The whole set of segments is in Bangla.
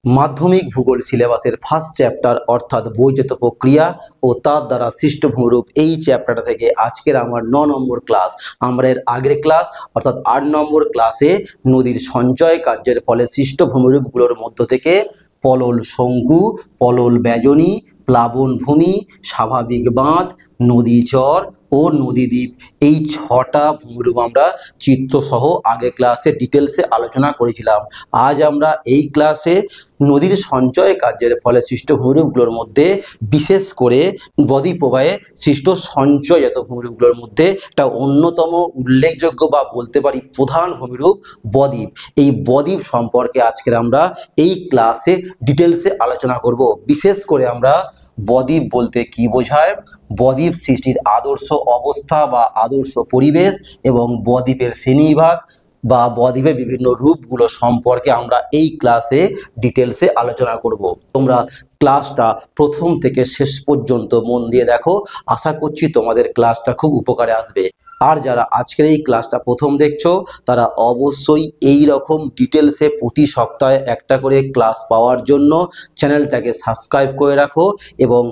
মাধ্যমিক ভূগোল সিলেবাসের ফার্স্ট চ্যাপ্টার অর্থাৎ বৈজাত প্রক্রিয়া ও তার দ্বারা সৃষ্ট ভূমিরূপ এই চ্যাপ্টারটা থেকে আজকের আমার 9 নম্বর ক্লাস। আমরা এর আগের ক্লাস অর্থাৎ 8 নম্বর ক্লাসে নদীর সঞ্চয় কার্যের ফলে সৃষ্ট ভূমিরূপগুলোর মধ্য থেকে পলল শঙ্কু, পলল বেজনী, প্লাবন ভূমি, স্বাভাবিক বাঁধ, নদী চর ও নদীদ্বীপ এই 6টা ভূমিরূপ আমরা চিত্রসহ আগের ক্লাসে ডিটেলসে আলোচনা করেছিলাম। আজ আমরা এই ক্লাসে নদীর সঞ্চয় কার্যের ফলে সৃষ্ট ভূমিরূপগুলোর মধ্যে বিশেষ করে বদ্বীপ প্রবাহে সৃষ্ট সঞ্চয়জাত ভূমিরূপগুলোর মধ্যে একটা অন্যতম উল্লেখযোগ্য বা বলতে পারি প্রধান ভূমিরূপ বদ্বীপ। এই বদ্বীপ সম্পর্কে আজকের আমরা এই ক্লাসে ডিটেলসে আলোচনা করব। বিশেষ করে আমরা বদ্বীপ বলতে কি বোঝায়, বদ্বীপ সৃষ্টির আদর্শ অবস্থা বা আদর্শ পরিবেশ এবং বদ্বীপের শ্রেণীবিভাগ বা বদ্বীপের বিভিন্ন রূপগুলো সম্পর্কে আমরা এই ক্লাসে ডিটেলসে আলোচনা করব। তোমরা ক্লাসটা প্রথম থেকে শেষ পর্যন্ত মন দিয়ে দেখো, আশা করছি তোমাদের ক্লাসটা খুব উপকারে আসবে। আর যারা আজকের এই ক্লাসটা প্রথম দেখছো তারা অবশ্যই এই রকম ডিটেলসে প্রতি সপ্তাহে একটা করে ক্লাস পাওয়ার জন্য চ্যানেলটাকে সাবস্ক্রাইব করে রাখো এবং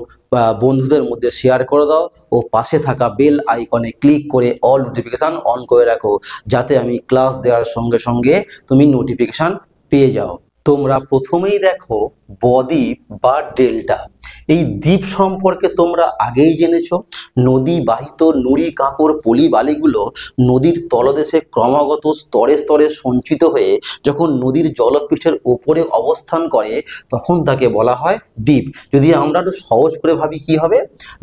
বন্ধুদের মধ্যে শেয়ার করে দাও ও পাশে থাকা বেল আইকনে ক্লিক করে অল নোটিফিকেশান অন করে রাখো, যাতে আমি ক্লাস দেওয়ার সঙ্গে সঙ্গে তুমি নোটিফিকেশান পেয়ে যাও। তোমরা প্রথমেই দেখো বদ্বীপ বা ডেল্টা। এই দ্বীপ সম্পর্কে তোমরা আগেই জেনেছো। নদী বাহিত নুড়ি কাঁকর পলি বালিগুলো নদীর তলদেশে ক্রমাগত স্তরে স্তরে সঞ্চিত হয়ে যখন নদীর জলপৃষ্ঠের ওপরে অবস্থান করে তখন তাকে বলা হয় দ্বীপ। যদি আমরা একটু সহজ করে ভাবি কি হবে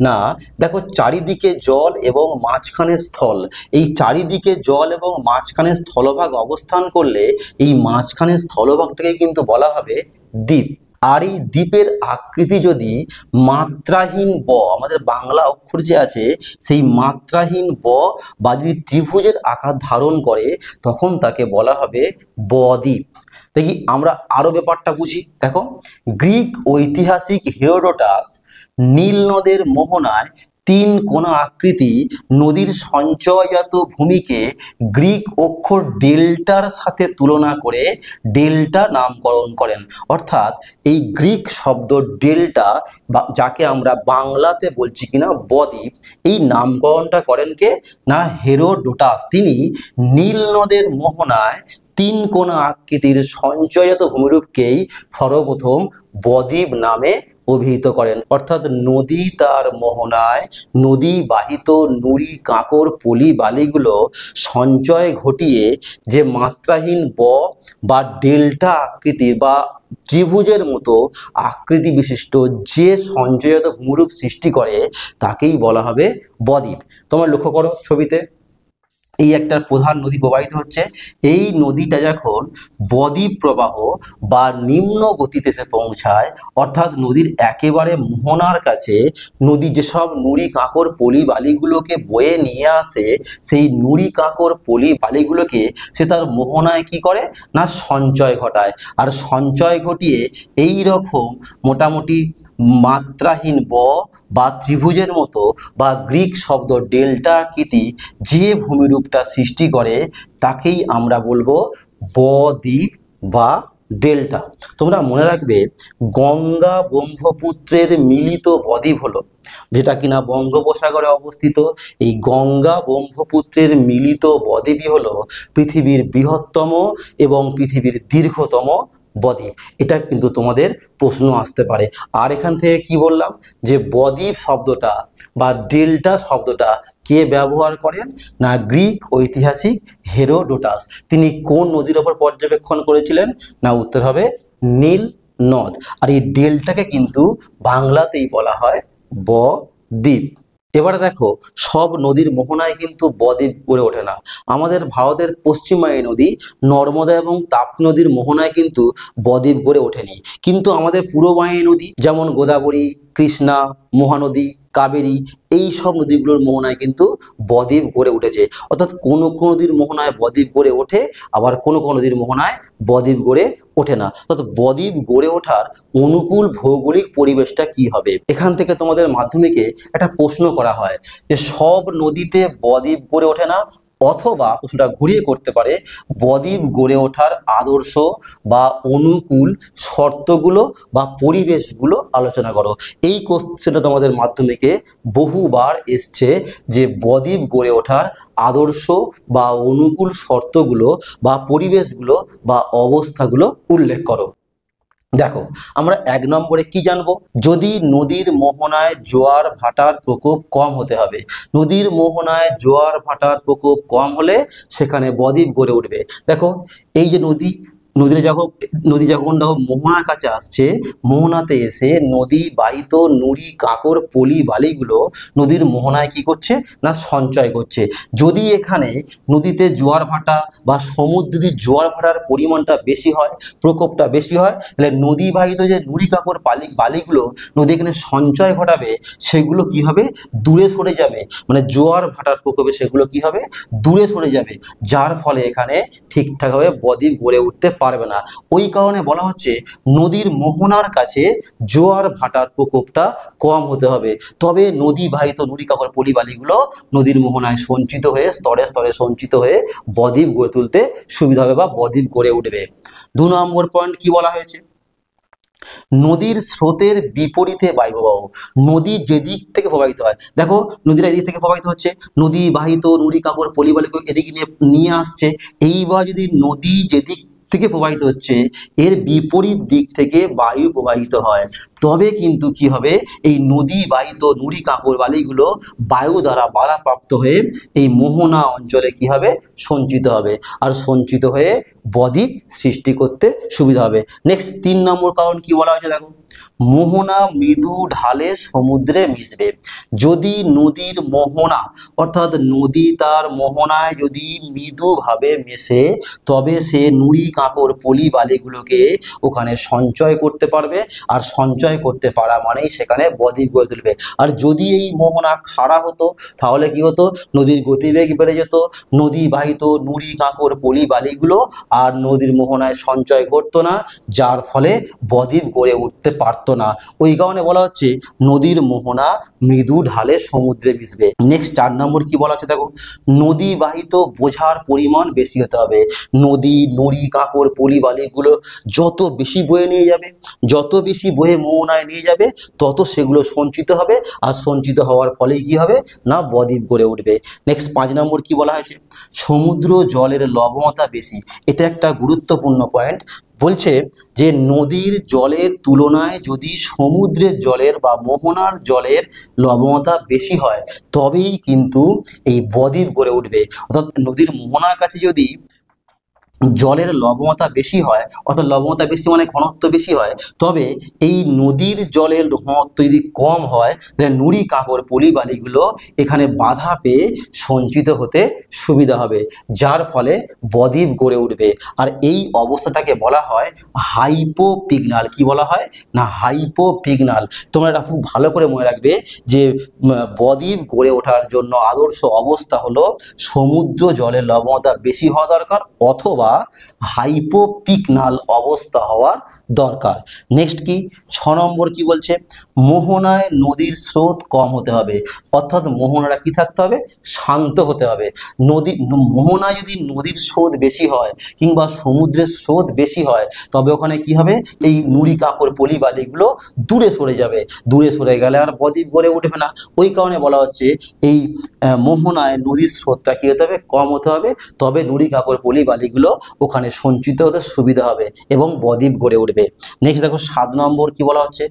না, দেখো চারিদিকে জল এবং মাঝখানে স্থল। এই চারিদিকে জল এবং মাঝখানে স্থলভাগ অবস্থান করলে এই মাঝখানে স্থলভাগটাকে কিন্তু বলা হবে দ্বীপ। আর এই দ্বীপের আকৃতি যদি মাত্রাহীন ব, আমাদের বাংলা অক্ষর যে আছে সেই মাত্রাহীন ব বা যদি ত্রিভুজের আকার ধারণ করে তখন তাকে বলা হবে বদ্বীপ। দেখি আমরা আরো ব্যাপারটা বুঝি। দেখো গ্রিক ঐতিহাসিক হেরোডোটাস নীল নদের মোহনায় 3 কোণা আকৃতি নদীর সঞ্চয়জাত ভূমিকে গ্রিক অক্ষর ডেল্টার সাথে তুলনা করে ডেল্টা নামকরণ করেন। অর্থাৎ এই গ্রিক শব্দ ডেল্টা বা যাকে আমরা বাংলাতে বলছি কিনা বদ্বীপ, এই নামকরণটা করেন কে না হেরোডোটাস। তিনি নীল নদের মোহনায় 3 কোণা আকৃতির সঞ্চয়জাত ভূমিরূপকেই সর্বপ্রথম বদ্বীপ নামে অভিহিত করেন। অর্থাৎ নদী তার মোহনায় নদী বাহিত নুড়ি কাঁকর পলি বালিগুলো সঞ্চয় ঘটিয়ে যে মাত্রাহীন ব বা ডেল্টা আকৃতির বা ত্রিভুজের মতো আকৃতি বিশিষ্ট যে সঞ্চয়জাত ভূমিরূপ সৃষ্টি করে তাকেই বলা হবে বদ্বীপ। তোমরা লক্ষ্য করো ছবিতে এই একটা প্রধান নদী প্রবাহিত হচ্ছে। এই নদীটা যখন বদ্বীপ প্রবাহ বা নিম্ন গতিতে এসে পৌঁছায়, অর্থাৎ নদীর একেবারে মোহনার কাছে নদী যেসব নুড়ি কাঁকর পলি বালিগুলোকে বয়ে নিয়ে আসে, সেই নুড়ি কাঁকর পলি বালিগুলোকে সে তার মোহনায় কি করে না সঞ্চয় ঘটায়। আর সঞ্চয় ঘটিয়ে এই রকম মোটামুটি মাত্রাহীন ব বা ত্রিভুজের মতো বা গ্রিক শব্দ ডেল্টা আকৃতি যে ভূমিরূপটা সৃষ্টি করে তাকেই আমরা বলবো বদ্বীপ বা ডেল্টা। তোমরা মনে রাখবে গঙ্গা ব্রহ্মপুত্রের মিলিত বদ্বীপ হলো, যেটা কিনা বঙ্গোপসাগরে অবস্থিত। এই গঙ্গা ব্রহ্মপুত্রের মিলিত বদ্বীপই হলো পৃথিবীর বৃহত্তম এবং পৃথিবীর দীর্ঘতম বদ্বীপ। এটা কিন্তু তোমাদের প্রশ্ন আসতে পারে। আর এখান থেকে কি বললাম যে বদ্বীপ শব্দটা বা ডেল্টা শব্দটা কে ব্যবহার করেন না গ্রিক ঐতিহাসিক হেরোডোটাস। তিনি কোন নদীর ওপর পর্যবেক্ষণ করেছিলেন না উত্তর হবে নীল নদ। আর এই ডেল্টাকে কিন্তু বাংলাতেই বলা হয় বদ্বীপ। এবারে দেখো সব নদীর মোহনায় কিন্তু বদ্বীপ গড়ে ওঠে না। আমাদের ভারতের পশ্চিমবাহী নদী নর্মদা এবং তাপ্তি নদীর মোহনায় কিন্তু বদ্বীপ গড়ে ওঠেনি, কিন্তু আমাদের পূর্ববাহী নদী যেমন গোদাবরী, কৃষ্ণা, মহানদী, কাবেরী এই সব নদীগুলোর মোহনায় কিন্তু বদ্বীপ গড়ে উঠেছে। অর্থাৎ কোনো কোনো নদীর মোহনায় বদ্বীপ গড়ে ওঠে, আবার কোনো কোনো নদীর মোহনায় বদ্বীপ গড়ে ওঠে না। অর্থাৎ বদ্বীপ গড়ে ওঠার অনুকূল ভৌগোলিক পরিবেশটা কি হবে, এখান থেকে তোমাদের মাধ্যমিকে একটা প্রশ্ন করা হয় যে সব নদীতে বদ্বীপ গড়ে ওঠে না, অথবা প্রশ্নটা ঘুরিয়ে করতে পারে বদ্বীপ গড়ে ওঠার আদর্শ বা অনুকূল শর্তগুলো বা পরিবেশগুলো আলোচনা করো। এই কোশ্চেনটা তোমাদের মাধ্যমিকে বহুবার এসছে যে বদ্বীপ গড়ে ওঠার আদর্শ বা অনুকূল শর্তগুলো বা পরিবেশগুলো বা অবস্থাগুলো উল্লেখ করো। দেখো, আমরা 1 নম্বরে কি জানবো? যদি নদীর মোহনায় জোয়ার ভাটার প্রকোপ কম হতে হবে। নদীর মোহনায় জোয়ার ভাটার প্রকোপ কম হলে সেখানে বদ্বীপ গড়ে উঠবে। দেখো, এই যে নদী যখন দেখো মোহনার কাছে আসছে, মোহনাতে এসে নদী বাহিত নুড়ি কাঁকড় পলি বালিগুলো নদীর মোহনায় কি করছে না সঞ্চয় করছে। যদি এখানে নদীতে জোয়ার ভাটা বা সমুদ্রের জোয়ার ভাটার পরিমাণটা বেশি হয়, প্রকোপটা বেশি হয়, তাহলে নদী বাহিত যে নুড়ি কাঁকড় বালিগুলো নদী এখানে সঞ্চয় ঘটাবে, সেগুলো কি হবে দূরে সরে যাবে। মানে জোয়ার ভাটার প্রকোপে সেগুলো কি হবে দূরে সরে যাবে, যার ফলে এখানে ঠিকঠাকভাবে বদ্বীপ গড়ে উঠতে পারবে না। ওই কারণে বলা হচ্ছে নদীর মোহনার কাছে জোয়ার ভাটার প্রকোপটা কম হতে হবে, তবে নদী বাহিত নুড়ি কাঁকড় পলি বালিগুলো নদীর মোহনায় সঞ্চিত হয়ে স্তরে স্তরে সঞ্চিত হয়ে বদ্বীপ গড়ে তুলতে সুবিধা হবে বা বদ্বীপ গড়ে উঠবে। 2 নম্বর পয়েন্ট কি বলা হয়েছে? নদীর স্রোতের বিপরীতে বায়ুপ্রবাহ। নদী যেদিক থেকে প্রবাহিত হয়, দেখো নদীটা এদিক থেকে প্রবাহিত হচ্ছে, নদী বাহিত নুড়ি কাঁকড় পলি বালিকে এদিকে নিয়ে আসছে। এইবার যদি নদী যেদিক থেকে প্রবাহিত হচ্ছে এর বিপরীত দিক থেকে বায়ু প্রবাহিত হয়, তবে কিন্তু কি হবে এই নদী বাহিত নুড়ি কাঁকড় বালিগুলো বায়ু দ্বারা বাধাপ্রাপ্ত হয়ে এই মোহনা অঞ্চলে কি হবে সঞ্চিত হবে, আর সঞ্চিত হয়ে বদ্বীপ সৃষ্টি করতে সুবিধা হবে। নেক্সট 3 নম্বর কারণ কি বলা হয়েছে? দেখো, মোহনা মৃদু ঢালে সমুদ্রে মিশবে। যদি নদীর মোহনা অর্থাৎ নদী তার মোহনায় যদি মৃদুভাবে মেশে, তবে সে নুড়ি কাঁকড় পলি বালিগুলোকে ওখানে সঞ্চয় করতে পারবে, আর সঞ্চয় করতে পারা মানেই সেখানে বদ্বীপ গড়ে তুলবে। আর যদি এই মোহনা খাড়া হতো তাহলে কি হতো, নদীর গতিবেগ বেড়ে যেত, নদী বাহিত নুড়ি কাঁকড় পলি বালিগুলো আর নদীর মোহনায় সঞ্চয় করতো না, যার ফলে বদ্বীপ গড়ে উঠতে পারতো না। ওই কারণে বলা হচ্ছে নদীর মোহনা মৃদু ঢালে সমুদ্রে মিশবে। নেক্সট 4 নম্বর কি বলা হচ্ছে? দেখো, নদী বাহিত বোঝার পরিমাণ বেশি হতে হবে। নদী নুড়ি কাঁকড় পলি বালিগুলো যত বেশি বয়ে নিয়ে যাবে, যত বেশি বয়ে মোহনায় নিয়ে যাবে, তত সেগুলো সঞ্চিত হবে, আর সঞ্চিত হওয়ার ফলেই কি হবে না বদ্বীপ গড়ে উঠবে। নেক্সট 5 নম্বর কি বলা হয়েছে? সমুদ্র জলের লবণতা বেশি। এটা একটা গুরুত্বপূর্ণ পয়েন্ট। বলছে যে নদীর জলের তুলনায় যদি সমুদ্রের জলের বা মোহনার জলের লবণতা বেশি হয়, তবেই কিন্তু এই বদ্বীপ গড়ে উঠবে। অর্থাৎ নদীর মোহনার কাছে যদি জলের লবণতা বেশি হয়, অর্থাৎ লবণতা বেশি মানে ঘনত্ব বেশি হয়, তবে এই নদীর জলের ঘনত্ব যদি কম হয়, তাহলে নুড়ি কাঁকড় পলি বালিগুলো এখানে বাধা পেয়ে সঞ্চিত হতে সুবিধা হবে, যার ফলে বদ্বীপ গড়ে উঠবে। আর এই অবস্থাটাকে বলা হয় হাইপোপিগনাল। কি বলা হয় না হাইপোপিগনাল। তোমরা এটা খুব ভালো করে মনে রাখবে যে বদ্বীপ গড়ে ওঠার জন্য আদর্শ অবস্থা হলো সমুদ্র জলের লবণতা বেশি হওয়া দরকার, অথবা হাইপোপিগনাল অবস্থা হওয়ার দরকার। নেক্সট কি 6 নম্বর কি বলছে? মোহনায় নদীর স্রোত কম হতে হবে। অর্থাৎ মোহনাটা কি থাকতে হবে শান্ত হতে হবে। মোহনায় যদি নদীর স্রোত বেশি হয় কিংবা সমুদ্রের স্রোত বেশি হয়, তবে ওখানে কি হবে এই নুড়ি কাঁকড় পলি বালিগুলো দূরে সরে যাবে, দূরে সরে গেলে আর বদ্বীপ গড়ে উঠবে না। ওই কারণে বলা হচ্ছে এই মোহনায় নদীর স্রোতটা কি হতে হবে কম হতে হবে, তবে নুড়ি কাঁকড় পলি বালিগুলো ওখানে সঞ্চিত হতে সুবিধা হবে এবং বদ্বীপ গড়ে উঠবে। নেক্সট দেখো 7 নম্বর কি বলা হচ্ছে?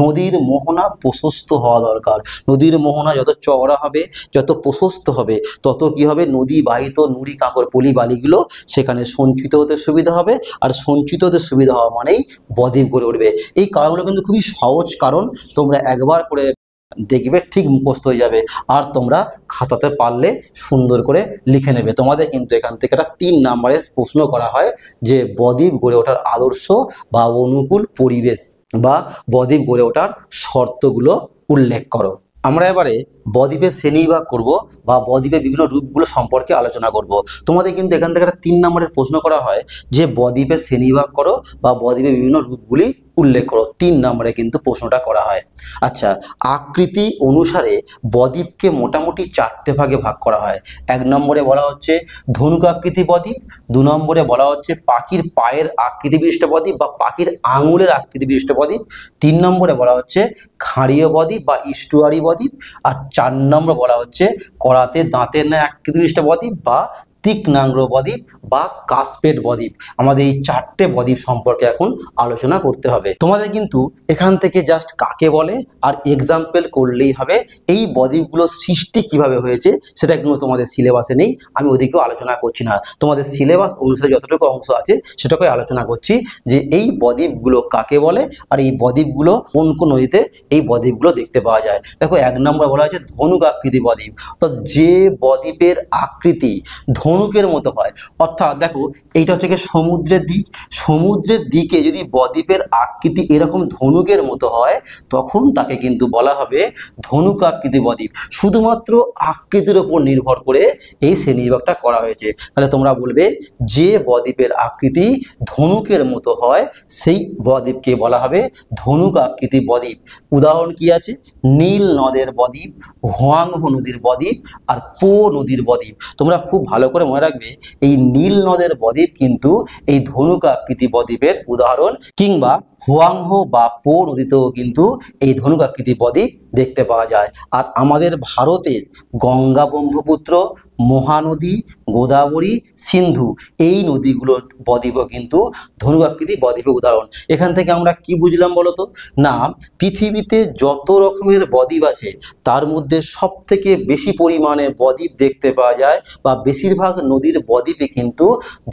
নদীর মোহনা প্রশস্ত হওয়া দরকার। নদীর মোহনা যত চওড়া হবে, যত প্রশস্ত হবে, তত কি হবে নদী বাহিত নুড়ি কাঁকড় পলি বালিগুলো সেখানে সঞ্চিত হতে সুবিধা হবে, আর সঞ্চিত হতে সুবিধা হওয়া মানেই বদ্বীপ গড়ে উঠবে। এই কারণগুলো কিন্তু খুবই সহজ কারণ, তোমরা একবার করে দেখবে ঠিক মুখস্থ হয়ে যাবে, আর তোমরা খাতাতে পারলে সুন্দর করে লিখে নেবে। তোমাদের কিন্তু এখান থেকে একটা 3 নম্বরের প্রশ্ন করা হয় যে বদ্বীপ গড়ে ওঠার আদর্শ বা অনুকূল পরিবেশ বা বদ্বীপ গড়ে ওঠার শর্তগুলো উল্লেখ করো। আমরা এবারে বদ্বীপের শ্রেণীবিভাগ করব বা বদ্বীপের বিভিন্ন রূপগুলো সম্পর্কে আলোচনা করব। তোমাদের কিন্তু এখান থেকে একটা 3 নম্বরের প্রশ্ন করা হয় যে বদ্বীপের শ্রেণীবিভাগ করো বা বদ্বীপের বিভিন্ন রূপগুলি উল্লেখ করো। 3 নম্বরে কিন্তু প্রশ্নটা করা হয়। আচ্ছা, আকৃতি অনুসারে বদ্বীপকে মোটামুটি 4টে ভাগে ভাগ করা হয়। 1 নম্বরে বলা হচ্ছে ধনুক আকৃতি বদ্বীপ, 2 নম্বরে বলা হচ্ছে পাখির পায়ের আকৃতি বিশিষ্ট বদ্বীপ বা পাখির আঙুলের আকৃতি বিশিষ্ট বদ্বীপ, 3 নম্বরে বলা হচ্ছে খাঁড়ীয় বদ্বীপ বা ইস্টুয়ারি বদ্বীপ, আর 4 নম্বর বলা হচ্ছে করাতে দাঁতের ন্যায় আকৃতি বিশিষ্ট বদ্বীপ বা তীক্ষ্ণাগ্র বদ্বীপ বা কাসপেড বদ্বীপ। আমাদের এই 4টে বদ্বীপ সম্পর্কে এখন আলোচনা করতে হবে। তোমাদের কিন্তু এখান থেকে জাস্ট কাকে বলে আর এক্সাম্পল করলেই হবে। এই বদ্বীপগুলোর সৃষ্টি কিভাবে হয়েছে সেটা কিন্তু তোমাদের সিলেবাসে নেই, আমি ওদিকেও আলোচনা করছি না। তোমাদের সিলেবাস অনুসারে যতটুকু অংশ আছে সেটাকে আলোচনা করছি যে এই বদ্বীপগুলো কাকে বলে আর এই বদ্বীপগুলো কোন কোন নদীতে এই বদ্বীপগুলো দেখতে পাওয়া যায়। দেখো 1 নম্বর বলা হয়েছে ধনুক আকৃতি বদ্বীপ, অর্থাৎ যে বদ্বীপের আকৃতি ধনুকের মতো হয়। অর্থাৎ দেখো এইটা হচ্ছে কি সমুদ্রের দিক, সমুদ্রের দিকে যদি বদ্বীপের আকৃতি এরকম ধনুকের মতো হয় তখন তাকে কিন্তু বলা হবে ধনুক আকৃতি বদ্বীপ। শুধুমাত্র আকৃতির উপর নির্ভর করে এই শ্রেণীবিভাগটা করা হয়েছে। তাহলে তোমরা বলবে যে বদ্বীপের আকৃতি ধনুকের মতো হয় সেই বদ্বীপকে বলা হবে ধনুক আকৃতি বদ্বীপ। উদাহরণ কি আছে? নীল নদের বদ্বীপ, হোয়াংহো নদীর বদ্বীপ আর পো নদীর বদ্বীপ। তোমরা খুব ভালো করে মনে রাখবে এই নীল নদের বদ্বীপ কিন্তু এই ধনুক আকৃতি বদ্বীপের উদাহরণ, কিংবা হোয়াংহো বা পো নদীতেও কিন্তু এই ধনুক আকৃতি বদ্বীপ দেখতে পাওয়া যায়। আর আমাদের ভারতের গঙ্গা, ব্রহ্মপুত্র, মহানদী, গোদাবরী, সিন্ধু এই নদীগুলোর বদ্বীপও কিন্তু ধনুক আকৃতি বদ্বীপের উদাহরণ। এখান থেকে আমরা কি বুঝলাম বলতো? না, পৃথিবীতে যত রকমের বদ্বীপ আছে তার মধ্যে সব থেকে বেশি পরিমাণে বদ্বীপ দেখতে পাওয়া যায় বা বেশিরভাগ নদীর বদ্বীপে কিন্তু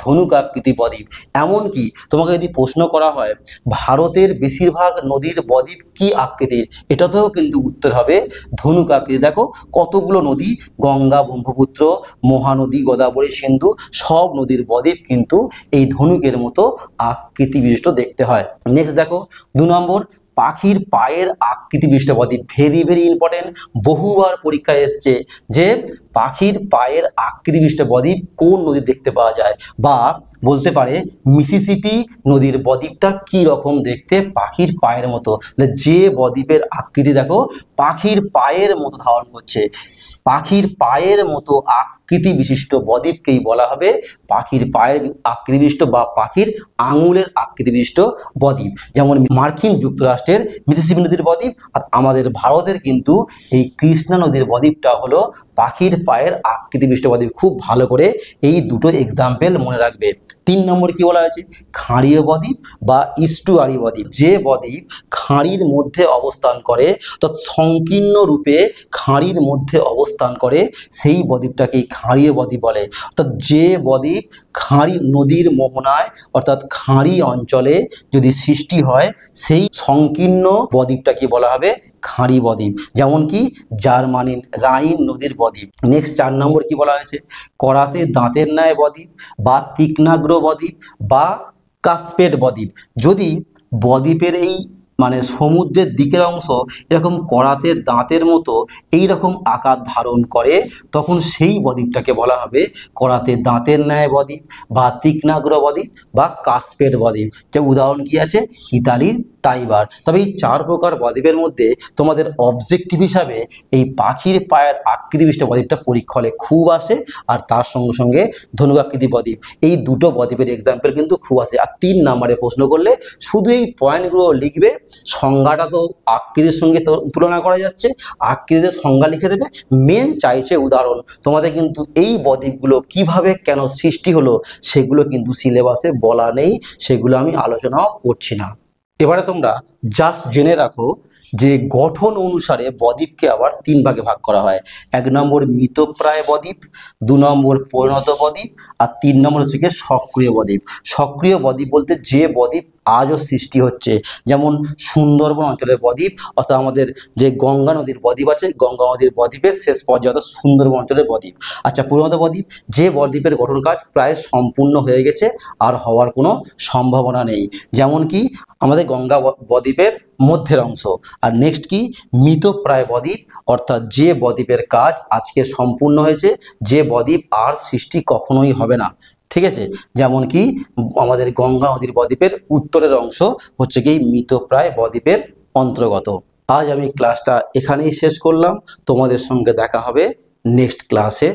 ধনুক আকৃতি বদ্বীপ। এমনকি তোমাকে যদি প্রশ্ন করা হয় ভারতের বেশিরভাগ নদীর বদ্বীপ কি আকৃতির, এটাতেও কিন্তু উত্তর হবে ধনুক আকৃতি। দেখো কতগুলো নদী, গঙ্গা, ব্রহ্মপুত্র, মহানদী, গোদাবরী, সিন্ধু সব নদীর বদ্বীপ কিন্তু এই ধনুকের মতো আকৃতি বিশিষ্ট দেখতে হয়। নেক্সট দেখো 2 নম্বর পাখির পায়ের আকৃতি বিশিষ্ট বদ্বীপ। ভেরি ভেরি ইম্পর্টেন্ট, বহুবার পরীক্ষায় এসছে যে পাখির পায়ের আকৃতি বিশিষ্ট বদ্বীপ কোন নদী দেখতে পাওয়া যায়, বা বলতে পারে মিসিসিপি নদীর বদ্বীপটা কি রকম দেখতে, পাখির পায়ের মতো। যে বদ্বীপের আকৃতি দেখো পাখির পায়ের মতো ধারণ করছে, পাখির পায়ের মতো আকৃতি বিশিষ্ট বদ্বীপকেই বলা হবে পাখির পায়ের আকৃতি বিশিষ্ট বা পাখির আঙুলের আকৃতি বিশিষ্ট বদ্বীপ। যেমন মার্কিন যুক্তরাষ্ট্রের মিসিসিপি নদীর বদ্বীপ আর আমাদের ভারতের কিন্তু এই কৃষ্ণা নদীর বদ্বীপটা হলো পাখির পায়ের আকৃতি বিশিষ্ট বদ্বীপ। খুব ভালো করে এই দুটো এক্সাম্পল মনে রাখবে। 3 নম্বর কি বলা হয়েছে? খাঁড়ীয় বদ্বীপ বা ইস্টুয়ারি বদ্বীপ। যে বদ্বীপ খাঁড়ির মধ্যে অবস্থান করে, অর্থাৎ সংকীর্ণ রূপে খাঁড়ির মধ্যে অবস্থান করে, সেই বদ্বীপটাকেই খাঁড়ীয় বদ্বীপ বলে। অর্থাৎ যে বদ্বীপ খাঁড়ি নদীর মোহনায় অর্থাৎ খাঁড়ি অঞ্চলে যদি সৃষ্টি হয় সেই সংকীর্ণ বদ্বীপটাকে বলা হবে খাঁড়ি বদ্বীপ। যেমন কি জার্মানির রাইন নদীর বদ্বীপ। নেক্সট 4 নম্বর কি বলা হয়েছে? করাতে দাঁতের ন্যায় বদ্বীপ বা তীক্ষ্ণাগ্র বদ্বীপ বা কাসপেড বদ্বীপ। যদি বদ্বীপের এই মানে সমুদ্রের দিকের অংশ এরকম করাতে দাঁতের মতো এই রকম আকার ধারণ করে তখন সেই বদ্বীপটাকে বলা হবে করাতে দাঁতের ন্যায় বদ্বীপ বা তীক্ষ্ণাগ্র বদ্বীপ বা কাসপেড বদ্বীপ। যে উদাহরণ কি আছে? ইতালির তাইবার। তবে এই 4 প্রকার বদ্বীপের মধ্যে তোমাদের অবজেক্টিভ হিসাবে এই পাখির পায়ের আকৃতি বিশিষ্ট বদ্বীপটা পরীক্ষা হলে খুব আসে, আর তার সঙ্গে সঙ্গে ধনুক আকৃতি বদ্বীপ, এই দুটো বদ্বীপের এক্সাম্পল কিন্তু খুব আসে। আর 3 নম্বরে প্রশ্ন করলে শুধু এই পয়েন্টগুলো লিখবে, সংজ্ঞাটা তো আকৃতির সঙ্গে তুলনা করা যাচ্ছে, আকৃতিতে সংজ্ঞা লিখে দেবে, মেন চাইছে উদাহরণ। তোমাদের কিন্তু এই বদ্বীপগুলো কিভাবে কেন সৃষ্টি হলো সেগুলো কিন্তু সিলেবাসে বলা নেই, সেগুলো আমি আলোচনাও করছি না। এবারে তোমরা জাস্ট জেনে রাখো যে গঠন অনুসারে বদ্বীপকে আবার 3 ভাগে ভাগ করা হয়। 1 নম্বর মৃতপ্রায় বদ্বীপ, 2 নম্বর পরিণত বদ্বীপ আর 3 নম্বর হচ্ছে কি সক্রিয় বদ্বীপ। সক্রিয় বদ্বীপ বলতে যে বদ্বীপ আজও সৃষ্টি হচ্ছে, যেমন সুন্দরবন অঞ্চলের বদ্বীপ, অর্থাৎ আমাদের যে গঙ্গা নদীর বদ্বীপ আছে, গঙ্গা নদীর বদ্বীপের শেষ পর্যায়ে অর্থাৎ সুন্দরবন অঞ্চলের বদ্বীপ। আচ্ছা, পরিণত বদ্বীপ যে বদ্বীপের গঠন কাজ প্রায় সম্পূর্ণ হয়ে গেছে, আর হওয়ার কোনো সম্ভাবনা নেই, যেমন কি আমাদের গঙ্গা বদ্বীপের মধ্যের অংশ। আর নেক্সট কি? মৃতপ্রায় বদ্বীপ, অর্থাৎ যে বদ্বীপের কাজ আজকে সম্পূর্ণ হয়েছে, যে বদ্বীপ আর সৃষ্টি কখনোই হবে না। ঠিক আছে, যেমন কি আমাদের গঙ্গা নদীর বদ্বীপের উত্তরের অংশ হচ্ছে কি মৃতপ্রায় বদ্বীপের অন্তর্গত। আজ আমি ক্লাসটা এখানেই শেষ করলাম, তোমাদের সঙ্গে দেখা হবে নেক্সট ক্লাসে।